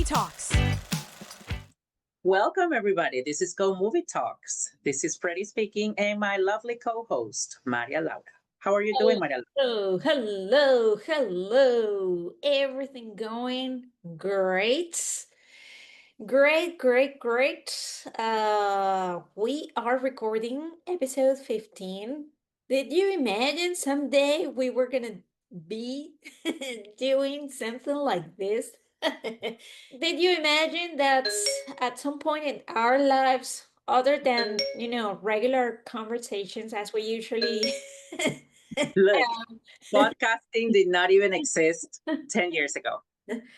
GoMovieTalks. Welcome, everybody. This is GoMovieTalks. This is Freddy speaking and my lovely co-host, Maria Laura. How are you doing, Maria Laura? Hello. Everything going great. Great. We are recording episode 15. Did you imagine someday we were gonna be doing something like this? Did you imagine that at some point in our lives, other than, regular conversations as we usually Look, podcasting did not even exist 10 years ago.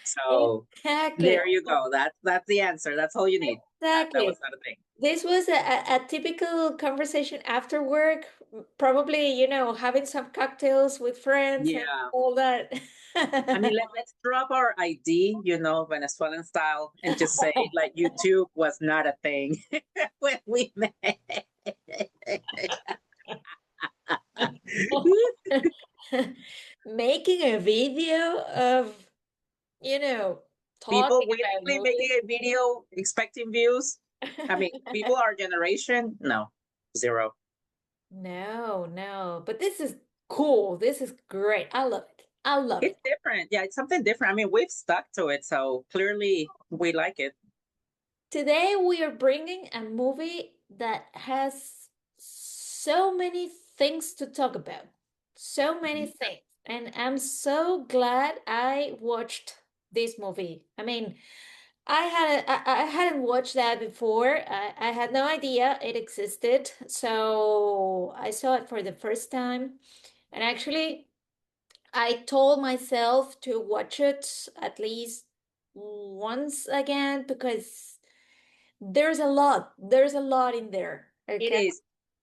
So Exactly. there you go. That's the answer. That's all you need. That Exactly. was not a thing. This was a typical conversation after work, probably, having some cocktails with friends and Yeah. all that. I mean, let's drop our ID, Venezuelan style, and just say like YouTube was not a thing when we met. Making a video of, People talking about willingly making movies. a video expecting views. I mean, people our generation, no, zero. No, but this is cool. This is great. I love it. I love It's it. different. Yeah, it's something different. I mean, we've stuck to it, so clearly we like it. Today we are bringing a movie that has so many things to talk about. So many things. And I'm so glad I watched this movie. I mean, I hadn't watched that before. I had no idea it existed. So I saw it for the first time. And actually, I told myself to watch it at least once again because there's a lot in there. It Okay. is.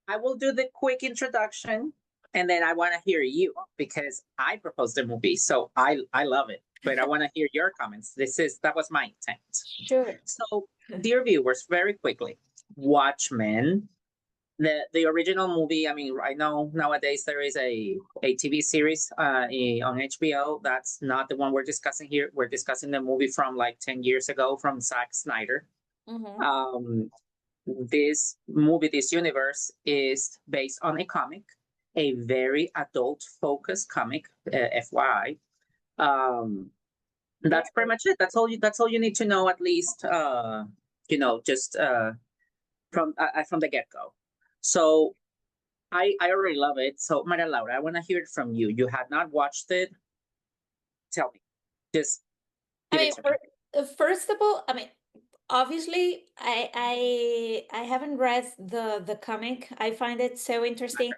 I will do the quick introduction, and then I want to hear you because I proposed the movie, so I love it. But I want to hear your comments. That was my intent. Sure. So, dear viewers, very quickly, Watchmen, the original movie. I mean, I know nowadays there is a TV series on HBO. That's not the one we're discussing here. We're discussing the movie from like 10 years ago from Zack Snyder. Mm-hmm. This movie, this universe, is based on a comic, a very adult focused comic, FYI. That's pretty much it. That's all you need to know, at least. Just from the get go. So I already love it. So Maria Laura, I want to hear it from you. You had not watched it. Tell me. Just I give mean, it to me. first of all, I mean, obviously, I haven't read the comic. I find it so interesting,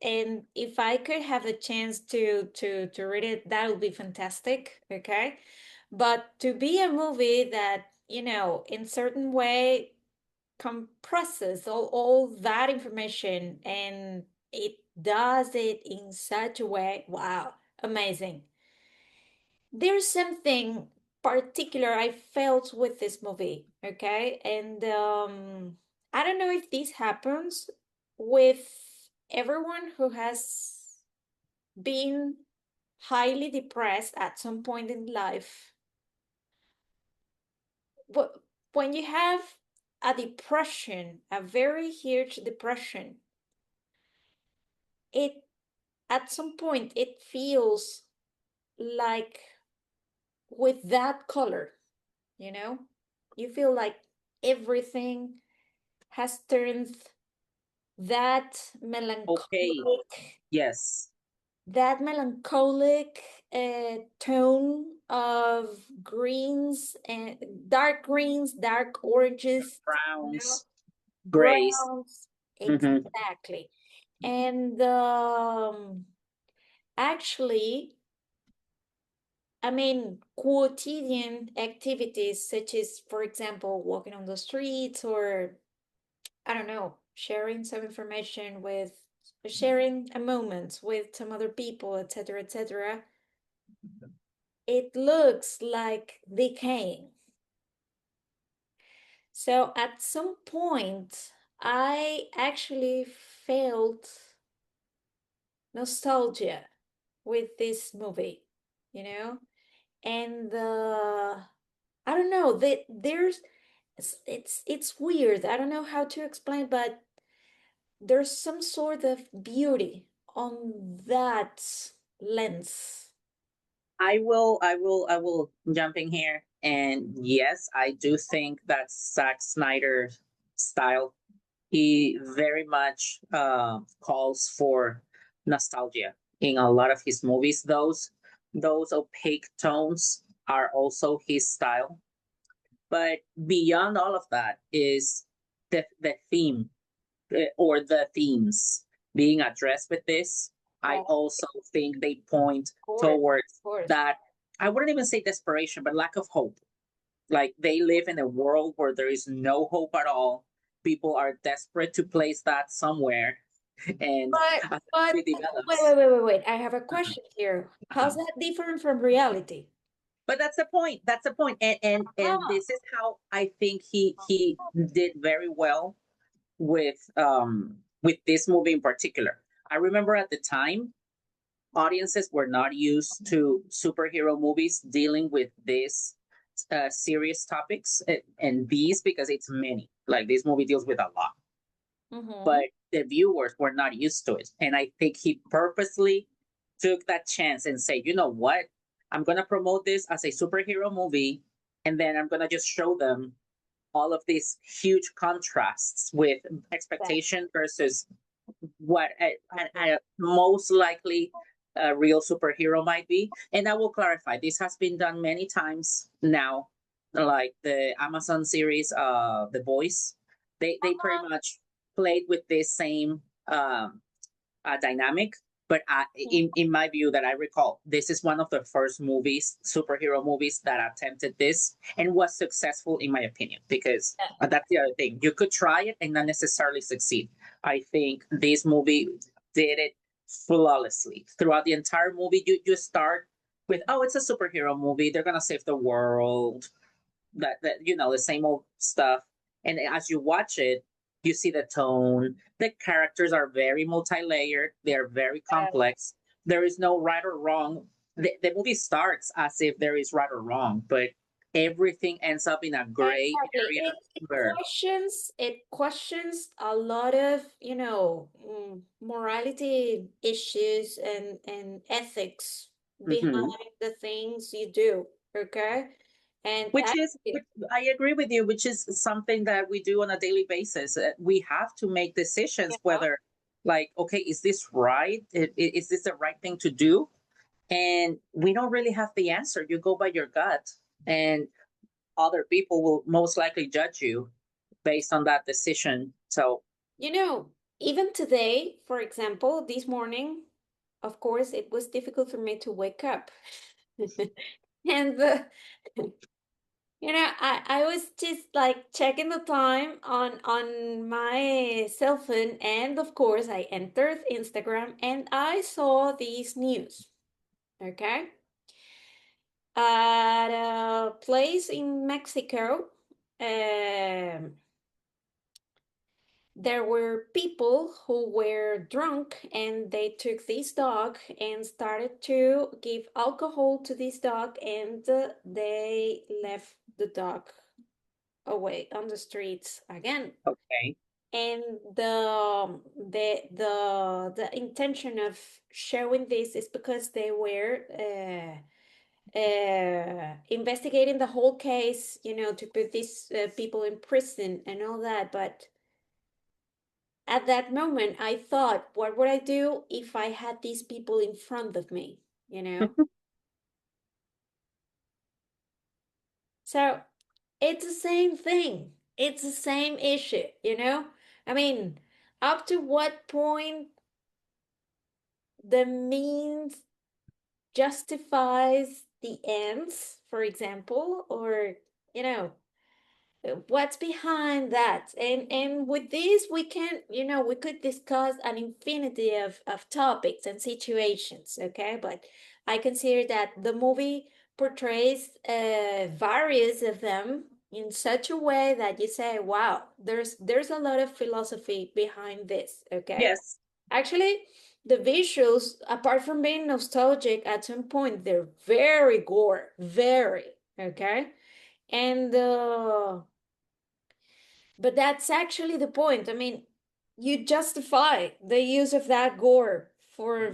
and if I could have the chance to read it, that would be fantastic. Okay, but to be a movie that, in certain way compresses all that information and it does it in such a way, wow, amazing. There's something particular I felt with this movie, okay? And I don't know if this happens with everyone who has been highly depressed at some point in life. But when you have a depression, a very huge depression, it at some point it feels like with that color, you know? You feel like everything has turned that Okay. melancholic, Yes. that melancholic tone of greens and dark greens, dark oranges, Browns, grays. browns, Mm-hmm. exactly. And actually, I mean, quotidian activities such as, for example, walking on the streets or, I don't know, sharing some information with, sharing a moment with some other people, etc., etc., it looks like decaying. So at some point, I actually felt nostalgia with this movie, you know? And I don't know, there's it's weird. I don't know how to explain, but there's some sort of beauty on that lens. I will jump in here. And yes, I do think that's Zack Snyder's style. He very much calls for nostalgia in a lot of his movies. Those opaque tones are also his style. But beyond all of that is the theme or the themes being addressed with this. I Right, also think they point of towards course. that. I wouldn't even say desperation, but lack of hope. Like they live in a world where there is no hope at all. People are desperate to place that somewhere, and as But it wait, develops. wait, wait, wait, wait. I have a question here. How's that different from reality? But that's the point. That's the point. And Ah, this is how I think he did very well with this movie in particular. I remember at the time audiences were not used to superhero movies dealing with these serious topics and these because it's many. Like this movie deals with a lot, mm-hmm. but the viewers were not used to it, and I think he purposely took that chance and say, you know what, I'm gonna promote this as a superhero movie, and then I'm gonna just show them all of these huge contrasts with expectation versus what a most likely a real superhero might be. And I will clarify, this has been done many times now, like the Amazon series, The Voice. They pretty much played with this same dynamic. But in my view, that I recall, this is one of the first movies, superhero movies, that attempted this and was successful, in my opinion. Because that's the other thing, you could try it and not necessarily succeed. I think this movie did it flawlessly throughout the entire movie. You start with, oh, it's a superhero movie. They're gonna save the world. That the same old stuff. And as you watch it, you see the tone. The characters are very multi-layered. They're very complex. There is no right or wrong. The movie starts as if there is right or wrong, but everything ends up in a gray Exactly. area It where questions a lot of, morality issues and ethics Mhm. behind the things you do, okay? And which I agree with you, which is something that we do on a daily basis. We have to make decisions yeah, whether, like, okay, is this right? Is this the right thing to do? And we don't really have the answer. You go by your gut, and other people will most likely judge you based on that decision. So, you know, even today, for example, this morning, of course, it was difficult for me to wake up. And I was just like checking the time on my cell phone, and of course, I entered Instagram and I saw these news. Okay, at a place in Mexico, um, there were people who were drunk and they took this dog and started to give alcohol to this dog, and they left the dog away on the streets again. okay. And the intention of showing this is because they were investigating the whole case, to put these people in prison and all that. But at that moment, I thought, what would I do if I had these people in front of me? You know, so it's the same thing. It's the same issue. I mean, up to what point the means justifies the ends, for example, or you know what's behind that. And with this, we can, we could discuss an infinity of topics and situations, okay? But I consider that the movie portrays various of them in such a way that you say, wow, there's a lot of philosophy behind this, okay? Yes. Actually, the visuals, apart from being nostalgic, at some point they're very gore, very, okay? And but that's actually the point. I mean, you justify the use of that gore for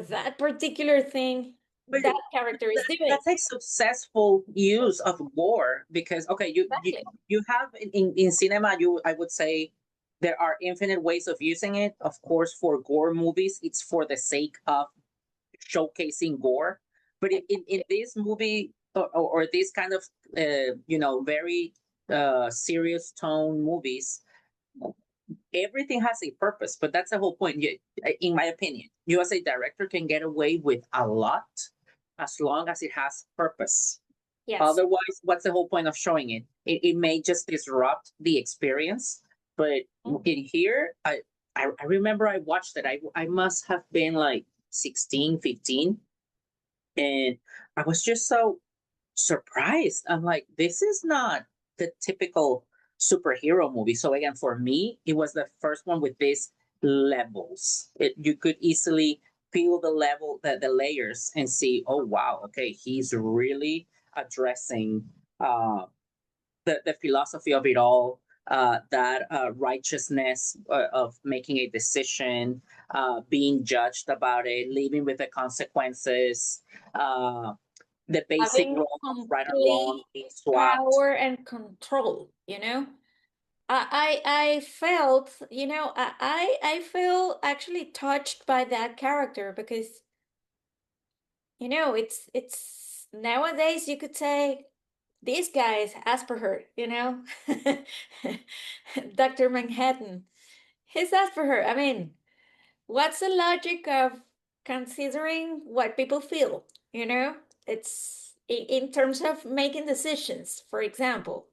that particular thing But that character is doing. that's a successful use of gore because okay, Exactly. you have in cinema, I would say there are infinite ways of using it. Of course, for gore movies, it's for the sake of showcasing gore. But in this movie or this kind of very serious tone movies, everything has a purpose. But that's the whole point. In my opinion, you as a director can get away with a lot as long as it has purpose. Yes. Otherwise, what's the whole point of showing it? It may just disrupt the experience. But in here, I remember I watched it. I must have been like 16, 15. And I was just so surprised. I'm like, this is not the typical superhero movie. So again, for me, it was the first one with these levels. You could easily feel the layers, and see, oh wow, okay, he's really addressing the philosophy of it all. That righteousness of making a decision, being judged about it, living with the consequences, the basic Having role of right or wrong complete being swapped. power and control, you know? I felt, I feel actually touched by that character because, it's nowadays you could say this guy is Asperger, Dr. Manhattan. He's Asperger. I mean, what's the logic of considering what people feel, you know? It's in terms of making decisions, for example.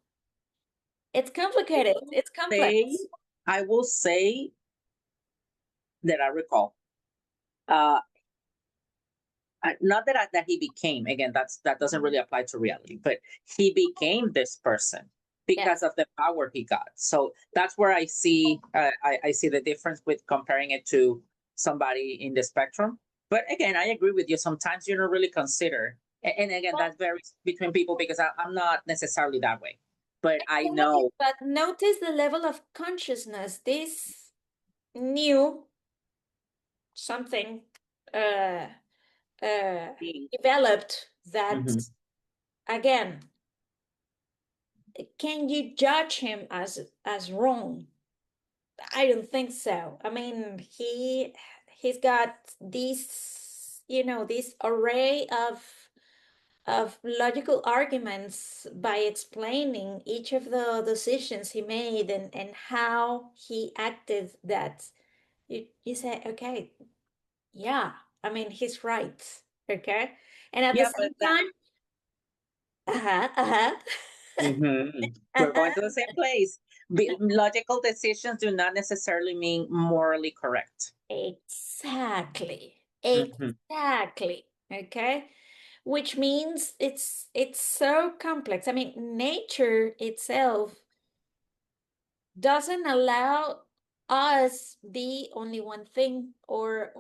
It's I complicated. will It's say, complex. I will say that I recall. Uh, Not that he became, again, that doesn't really apply to reality, but he became this person because Yes. of the power he got. So that's where I see I see the difference with comparing it to somebody in the spectrum. But again, I agree with you. Sometimes you don't really consider, and again, that varies between people because I'm not necessarily that way. But I Exactly. know But notice the level of consciousness this new something uh being. developed that Mhm. again, can you judge him as wrong? I don't think so. I mean, he's got this array of logical arguments by explaining each of the decisions he made and how he acted that you say, okay, yeah, I mean, he's right. Okay. And at the Yeah, but same that time, uh-huh, uh-huh. we're going Uh-huh. to the same place. Logical decisions do not necessarily mean morally correct. Exactly. Mhm. Exactly. Okay. Which means it's so complex. I mean, nature itself doesn't allow us be only one thing or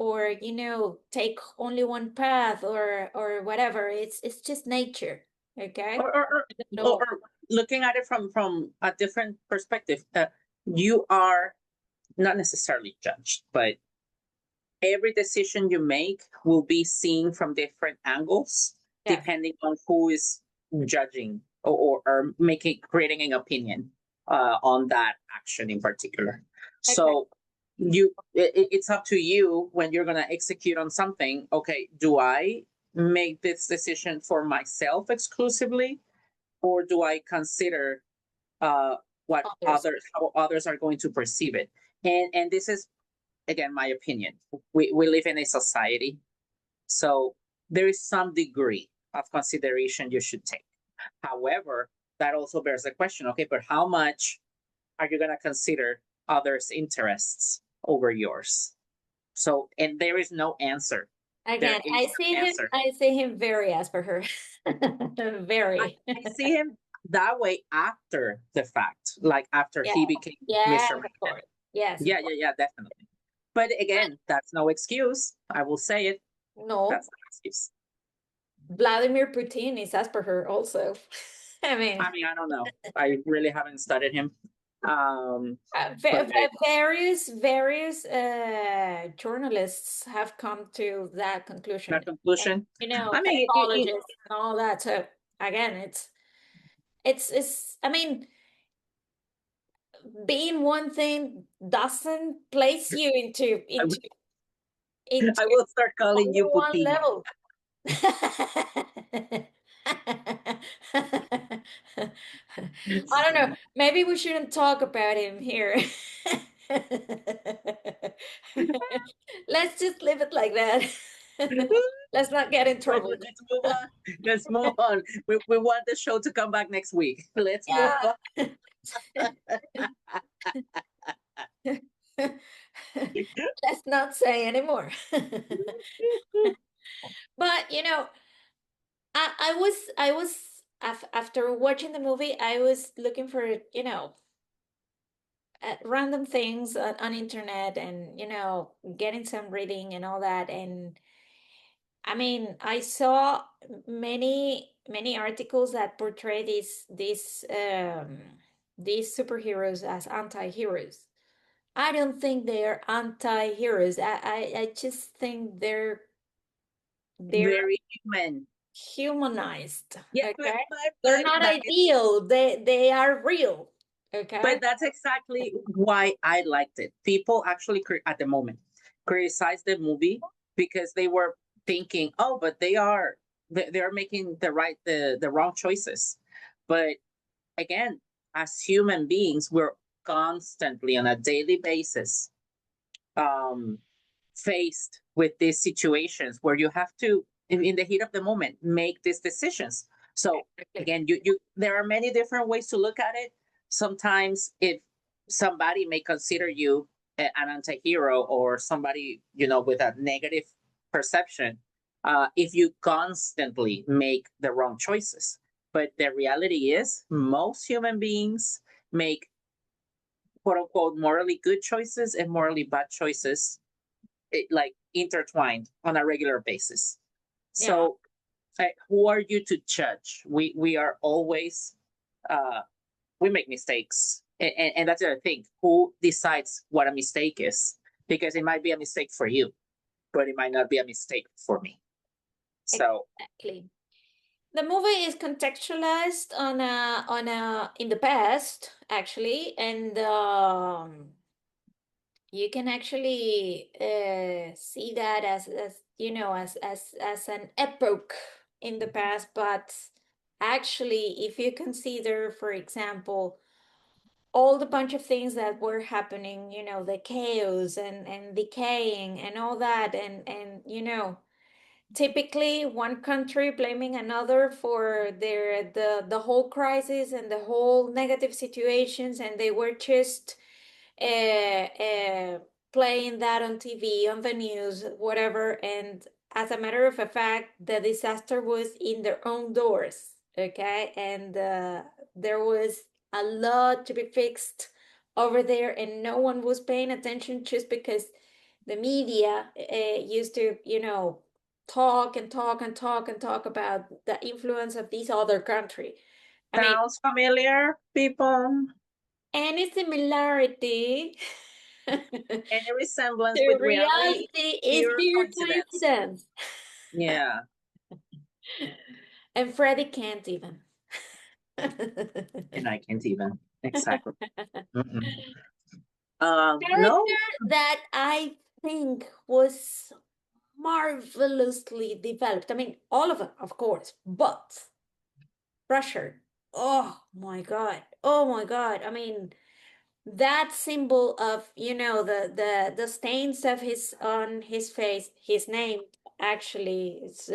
take only one path or whatever. It's just nature. Okay. Or, or, or, I don't or know. looking at it from a different perspective, you are not necessarily judged, but every decision you make will be seen from different angles Yes. depending on who is judging or making creating an opinion on that action in particular. Okay. So it's up to you when you're going to execute on something. Okay, do I make this decision for myself exclusively, or do I consider uh, what Others. others how others are going to perceive it? And this is again my opinion. We live in a society, so there is some degree of consideration you should take. However, that also bears the question, okay, but how much are you going to consider others' interests over yours? So, and there is no answer. There Again, is no answer. I see him very Asperger. I, Very. I see him that way after the fact, like after Yes. he became Yes, Mr. of Manhattan. course. Yes, of Yeah, course. definitely. But again, that's no excuse. I will say it. No, That's no excuse. Vladimir Putin is Asperger also. I don't know. I really haven't studied him. But Various journalists have come to that conclusion. that conclusion, I mean, Psychologists and all that. So again, it's. I mean, being one thing doesn't place you into I will start calling only you one Putin. level. I don't know. Maybe we shouldn't talk about him here. Let's just leave it like that. Let's not get in trouble. Let's move on. Let's move on. We want the show to come back next week. Let's move on. Let's not say anymore. But I was after watching the movie, I was looking for random things on internet, and getting some reading and all that. And I mean, I saw many articles that portray these superheroes as anti-heroes. I don't think they're anti-heroes. I just think they're Very human. humanized. Yeah, Okay, but they're not that ideal. They are real. Okay. but that's exactly why I liked it. People actually at the moment criticized the movie because they were thinking, "Oh, but they are making the wrong choices." But again, as human beings, we're constantly on a daily basis um, faced with these situations where you have to, in the heat of the moment, make these decisions. So again, you there are many different ways to look at it. Sometimes, if somebody may consider you an anti-hero or somebody with a negative perception, if you constantly make the wrong choices. But the reality is, most human beings make quote unquote morally good choices and morally bad choices, like intertwined on a regular basis. So, who are you to judge? We are always we make mistakes, and that's the other thing. Who decides what a mistake is? Because it might be a mistake for you, but it might not be a mistake for me. So Exactly. The movie is contextualized on a in the past, actually, and you can actually see that as an epoch in the past. But actually, if you consider, for example, all the bunch of things that were happening, the chaos and decaying and all that, and typically one country blaming another for the whole crisis and the whole negative situations, and they were just uh, playing that on TV, on the news, whatever. And as a matter of a fact, the disaster was in their own doors. Okay, and there was a lot to be fixed over there, and no one was paying attention just because the media used to, talk and talk and talk and talk about the influence of this other country. I mean, sounds familiar, people? any similarity Any resemblance to with reality reality is is pure pure coincidence. coincidence. Yeah. And Freddie can't even. And I can't even. Exactly. Mm-mm. No. Character that I think was marvelously developed. I mean, all of them, of course, but Rusher. Oh my God. Oh my God. I mean, that symbol of, the stains of his on his face, his name actually is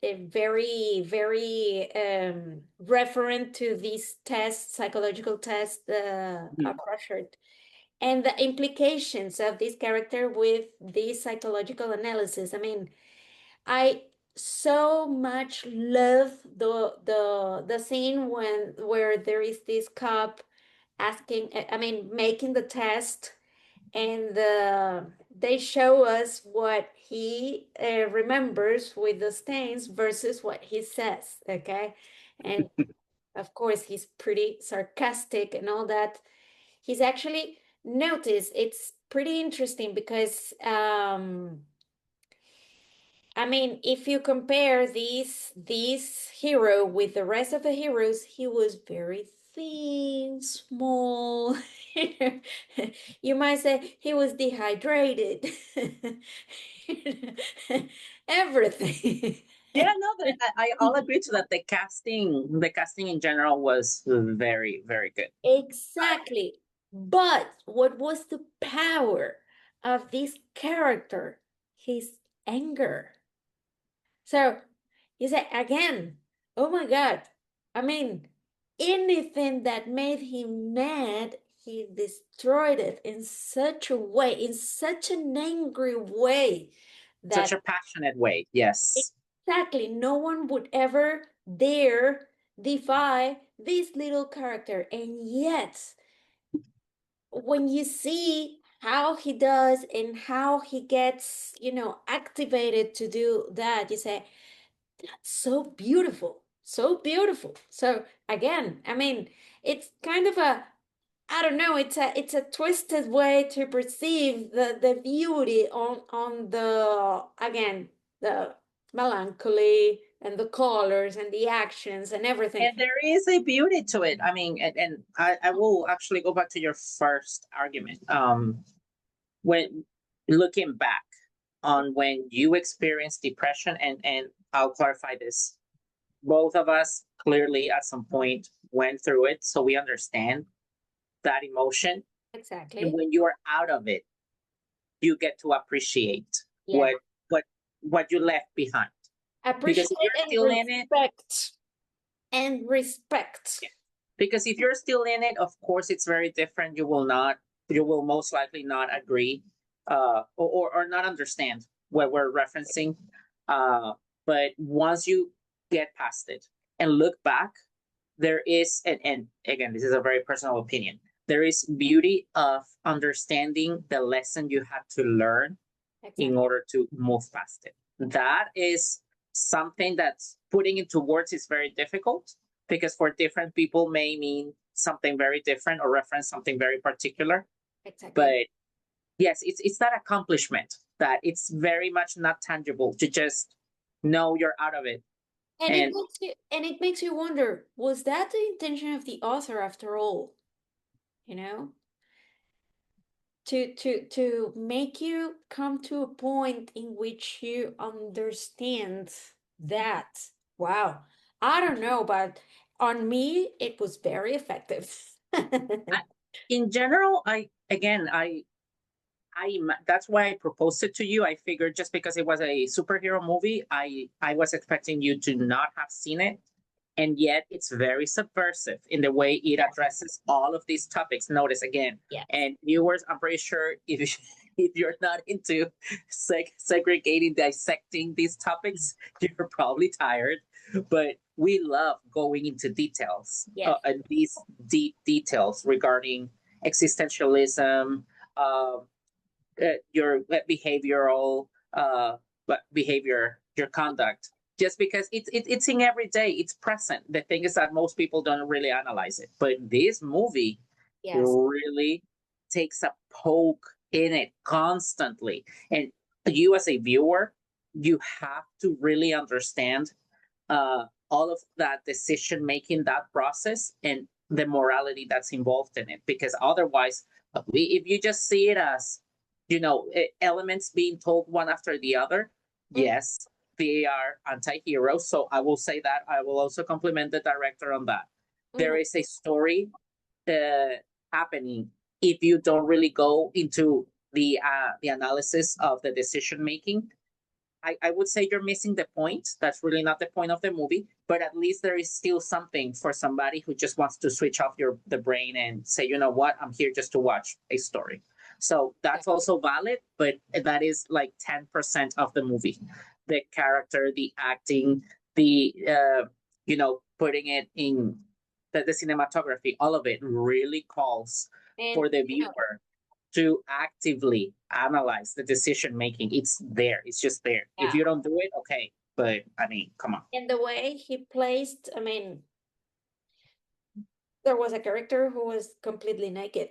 a very referent to these tests, psychological tests of Rusher, and the implications of this character with this psychological analysis. I mean, I so much love the scene where there is this cop asking, I mean, making the test, and they show us what he remembers with the stains versus what he says. Okay, and of course, he's pretty sarcastic and all that. He's actually noticed it's pretty interesting because I mean, if you compare this hero with the rest of the heroes, he was very thin, small. You might say he was dehydrated. Everything. Yeah, no, I'll agree to that. The casting in general was very, very good. Exactly. But what was the power of this character? His anger. So you say again, oh my God. I mean, anything that made him mad, he destroyed it in such a way, in such an angry way Such that a passionate way. Yes. exactly no one would ever dare defy this little character. And yet, when you see how he does and how he gets, activated to do that, you say, so beautiful, so beautiful. So again, I mean, it's kind of a, I don't know, it's a twisted way to perceive the beauty on the, again, the melancholy and the colors and the actions and everything. And there is a beauty to it. I mean, and I will actually go back to your first argument. When looking back on when you experienced depression, and I'll clarify this, both of us clearly at some point went through it, so we understand that emotion. And Exactly. when you are out of it, you get to appreciate Yeah. what you left behind. Because if Appreciate you're and still in it, respect. And respect. yeah. Because if you're still in it, of course it's very different. You will most likely not agree, or not understand what we're referencing. Uh, but once you get past it and look back, there is, and again, this is a very personal opinion, there is beauty of understanding the lesson you had to learn in Exactly. order to move past it. That is something that's putting into words is very difficult, because for different people may mean something very different or reference something very particular. Exactly. But yes, it's that accomplishment that it's very much not tangible to just know you're out of it. And And it makes you wonder, was that the intention of the author after all? You know? To make you come to a point in which you understand that. Wow. I don't know, but on me it was very effective. in general, I again I that's why I proposed it to you. I figured just because it was a superhero movie, I was expecting you to not have seen it, and yet it's very subversive in the way it addresses all of these topics. Notice again, Yes. and viewers, I'm pretty sure if if you're not into segregating, dissecting these topics, you're probably tired. But we love going into details, Yes. and these deep details regarding existentialism, uh, your behavioral behavior, your conduct. Just because it's in every day, it's present. The thing is that most people don't really analyze it, but this movie Yes. really takes a poke in it constantly. And you as a viewer, you have to really understand all of that decision making, that process, and the morality that's involved in it. Because otherwise, if you just see it as, elements being told one after the other, Mm, yes, they are anti-heroes. So I will say that. I will also compliment the director on that. There mhm. is a story uh, happening if you don't really go into the analysis of the decision making. I would say you're missing the point. That's really not the point of the movie, but at least there is still something for somebody who just wants to switch off the brain and say, you know what, I'm here just to watch a story. So that's also valid, but that is like 10% of the movie. The character, the acting, the putting it in the cinematography, all of it really calls And for the viewer to actively analyze the decision making. It's there. It's just there. If yeah. you don't do it, okay. But I mean, come on. And the way he placed, I mean, there was a character who was completely naked,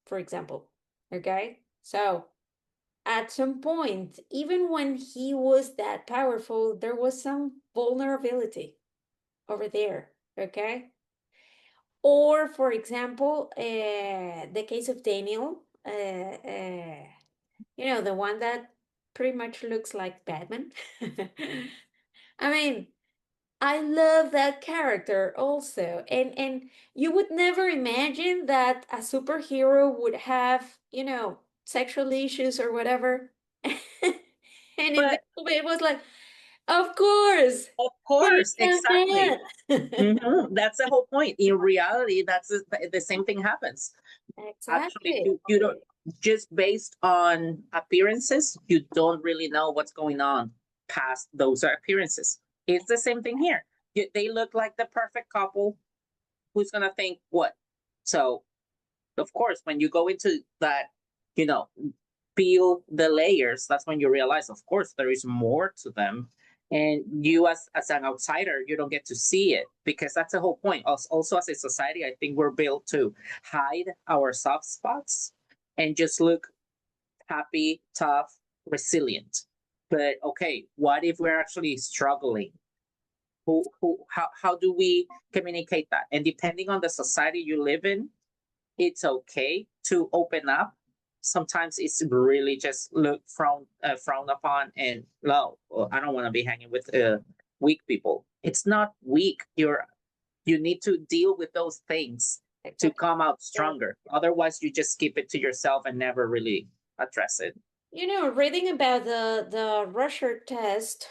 for example. Okay, so at some point, even when he was that powerful, there was some vulnerability over there. Okay, or for example, the case of Daniel, the one that pretty much looks like Batman. I mean, I love that character also. And you would never imagine that a superhero would have, sexual issues or whatever. And in this But movie, it was like, of course, of he's course, a exactly. man. That's the whole point. In reality, that's the same thing happens. Actually, Exactly. you don't, just based on appearances, you don't really know what's going on past those appearances. It's the same thing here. They look like the perfect couple. Who's gonna think what? So of course, when you go into that, you know, peel the layers, that's when you realize, of course, there is more to them. And you, as an outsider, you don't get to see it, because that's the whole point. Also, as a society, I think we're built to hide our soft spots and just look happy, tough, resilient. But okay, what if we're actually struggling? How do we communicate that? And depending on the society you live in, it's okay to open up. Sometimes it's really just frowned upon, and no, I don't want to be hanging with weak people. It's not weak. You need to deal with those things to Exactly. come out stronger. Otherwise, you just keep it to yourself and never really address it. Reading about the Rusher test,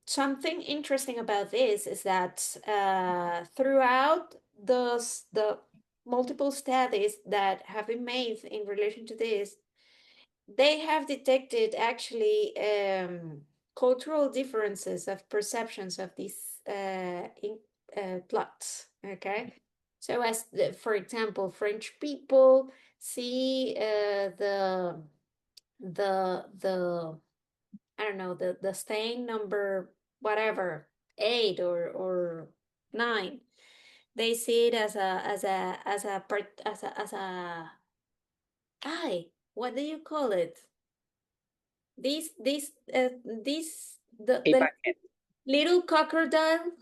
something interesting about this is that throughout the multiple studies that have been made in relation to this, they have detected actually cultural differences of perceptions of these plots. Okay, so for example, French people see the I don't know, the stain number whatever 8 or 9. They see it as a part as a I what do you call it? This A the packet. little crocodile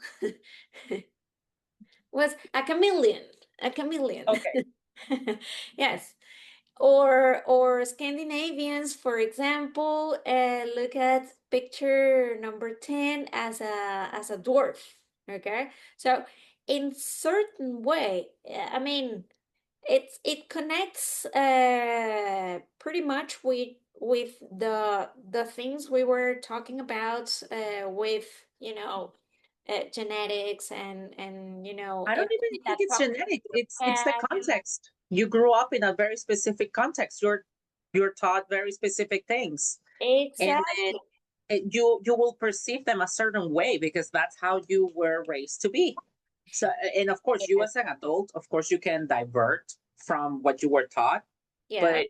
was a chameleon, a chameleon. Okay. Yes, or Scandinavians, for example, look at picture number 10 as a dwarf. Okay, so in certain way, I mean, it connects pretty much with the things we were talking about with genetics and I don't even everything think that it's comes genetic. from It's the context. You grew up in a very specific context. You're taught very specific things, and then exactly. you will perceive them a certain way because that's how you were raised to be. So, and of course, you Yes, as an adult, of course, you can divert from what you were taught, yeah. but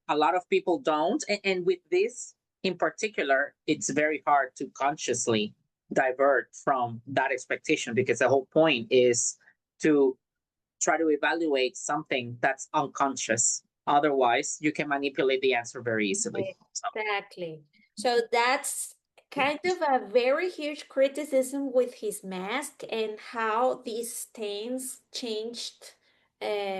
a lot of people don't. And with this in particular, it's very hard to consciously divert from that expectation, because the whole point is to try to evaluate something that's unconscious. Otherwise, you can manipulate the answer very easily. So, Exactly. So that's kind of a very huge criticism with his mask and how these stains changed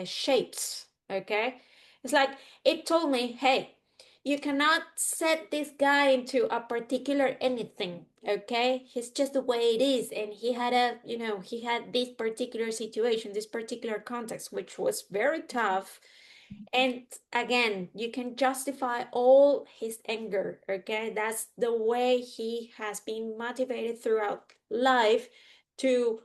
shapes. Okay. It's like it told me, hey, you cannot set this guy into a particular anything. Okay. He's just the way it is. And he had this particular situation, this particular context, which was very tough, and again, you can justify all his anger, okay? That's the way he has been motivated throughout life to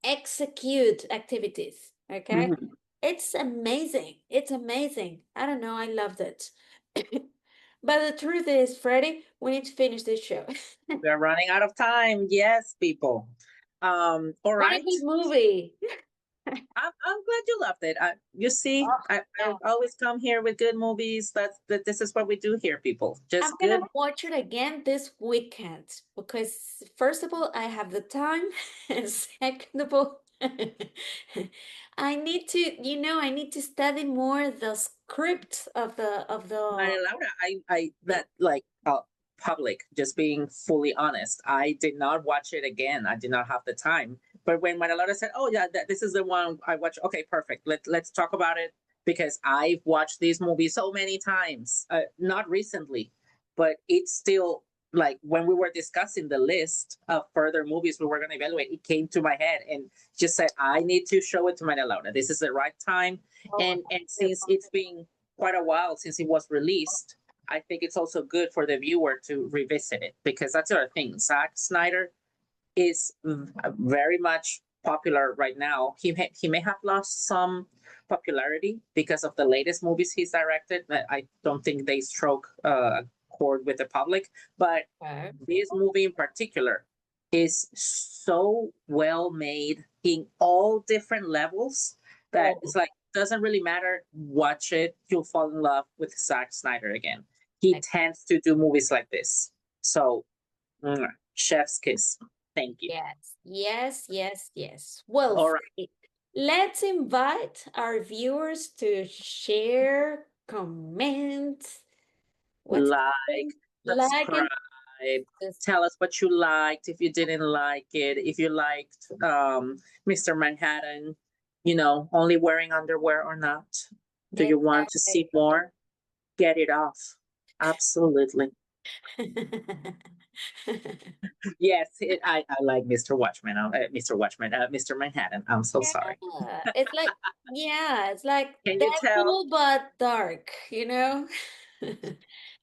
execute activities, okay? mhm. It's amazing. It's amazing. I don't know, I loved it. But the truth is, Freddie, we need to finish this show. We're running out of time. Yes, people. All What a right. good movie. I'm glad you loved it. You see, Oh, I yeah. always come here with good movies. This is what we do here, people. I'm Just good. gonna watch it again this weekend because first of all, I have the time, and second of all, I need to, I need to study more the script of the. Maria Laura, that like public, just being fully honest, I did not watch it again. I did not have the time. But when Maria Laura said, "Oh yeah, this is the one I watched," okay, perfect. Let's talk about it because I've watched this movie so many times. Not recently, but it's still like when we were discussing the list of further movies we were going to evaluate, it came to my head and just said, I need to show it to Maria Laura. This is the right time. And since it's been quite a while since it was released, I think it's also good for the viewer to revisit it because that's the other thing. Zack Snyder is very much popular right now. He may have lost some popularity because of the latest movies he's directed. I don't think they struck a chord with the public, but this movie in particular is so well made in all different levels that it's like doesn't really matter. Watch it, you'll fall in love with Zack Snyder again. He tends to do movies like this. So, chef's kiss. Thank you. Yes. Well, all right. Let's invite our viewers to share, comment, subscribe. Tell us what you liked, if you didn't like it, if you liked Mr. Manhattan, only wearing underwear or not. Do you want to see more? Get it off. Absolutely. Yes, I like Mr. Watchmen. Mr. Manhattan. I'm so sorry. It's like, it's like Can you tell? cool but dark,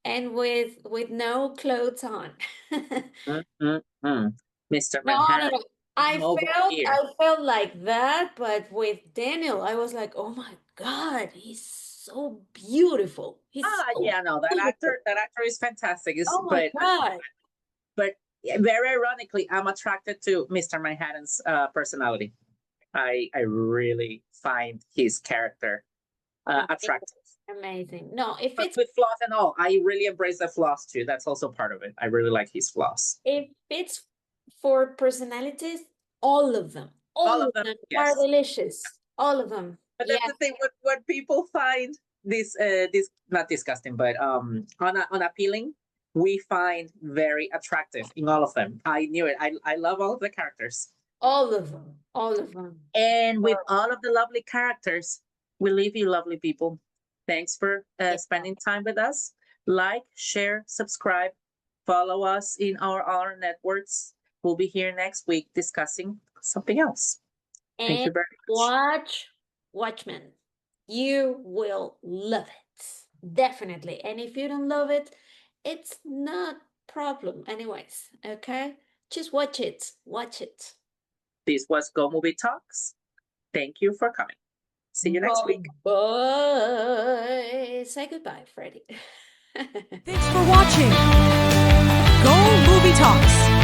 and with no clothes on. Mr. Manhattan. No. I felt like that, but with Daniel, I was like, oh my God, he's so beautiful. That actor is fantastic. Oh my God. But very ironically, I'm attracted to Mr. Manhattan's personality. I really find his character attractive. Amazing. No, but with flaws and all, I really embrace the flaws too. That's also part of it. I really like his flaws. If it's for personalities, all of them are delicious. All of them. But that's the thing. What people find this not disgusting, but unappealing, we find very attractive in all of them. I knew it. I love all of the characters. All of them. And with all of the lovely characters, we leave you, lovely people. Thanks for spending time with us. Like, share, subscribe, follow us in our networks. We'll be here next week discussing something else. Thank you very much. Watch Watchmen. You will love it. Definitely. And if you don't love it, it's not a problem anyways. Okay? Just watch it. This was GoMovieTalks. Thank you for coming. See you next week. Bye. Say goodbye, Freddy. Thanks for watching. Go Movie Talks.